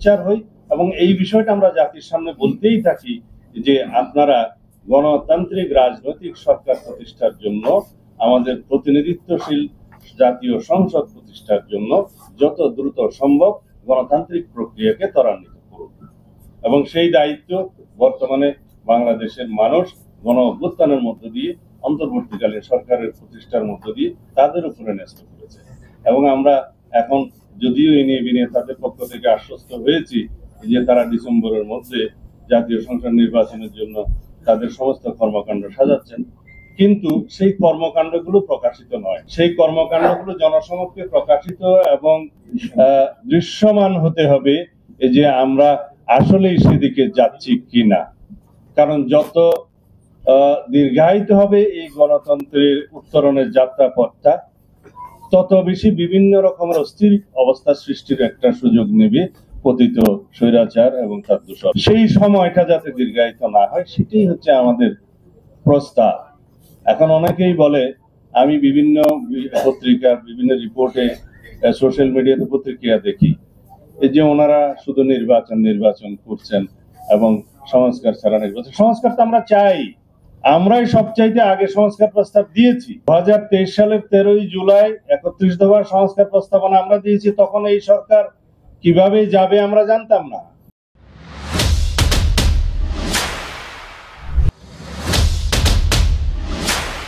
সোচ্চার হই এবং এই বিষয়টা আমরা জাতির সামনে বলতেই থাকি যে আপনারা গণতান্ত্রিক রাজনৈতিক সরকার প্রতিষ্ঠার জন্য, আমাদের প্রতিনিধিত্বশীল জাতীয় সংসদ প্রতিষ্ঠার জন্য যত দ্রুত সম্ভব গণতান্ত্রিক প্রক্রিয়াকে ত্বরান্বিত করুন। এবং সেই দায়িত্ব বর্তমানে বাংলাদেশের মানুষ গণ অভ্যুত্থানের মধ্য দিয়ে, অন্তর্বর্তীকালীন সরকারের প্রতিষ্ঠার মধ্য দিয়ে তাদের উপরে ন্যস্ত করেছে। এবং আমরা এখন যদিও এ নিয়ে তাদের পক্ষ থেকে আশ্বস্ত হয়েছি যে তারা ডিসেম্বরের মধ্যে জাতীয় সংসদ নির্বাচনের জন্য তাদের সমস্ত কর্মকাণ্ড সাজাচ্ছেন, কিন্তু সেই কর্মকাণ্ডগুলো প্রকাশিত নয়। সেই কর্মকাণ্ডগুলো জনসমক্ষে প্রকাশিত এবং দৃশ্যমান হতে হবে যে আমরা আসলেই সেদিকে যাচ্ছি কিনা। কারণ যত দীর্ঘায়িত হবে এই গণতন্ত্রের উত্তরণের যাত্রাপথটা, তত বেশি বিভিন্ন রকমের অস্থির অবস্থা সৃষ্টির একটা সুযোগ নেবে পতিত স্বৈরাচার এবং তার দূষণ। সেই সময়টা যাতে দীর্ঘায়িত না হয় সেটাই হচ্ছে আমাদের প্রস্তাব। এখন অনেকেই বলে, আমি বিভিন্ন পত্রিকার বিভিন্ন রিপোর্টে, সোশ্যাল মিডিয়াতে পত্রিকা দেখি এই যে ওনারা শুধু নির্বাচন করছেন এবং সংস্কার ছাড়া নির্বাচন। সংস্কার তো আমরা চাই, আমরাই সবচাইতে আগে সংস্কার প্রস্তাব দিয়েছি। 2023 সালের 13ই জুলাই 31 দফার সংস্কার প্রস্তাবনা আমরা দিয়েছি। তখন এই সরকার কিভাবে যাবে আমরা জানতাম না।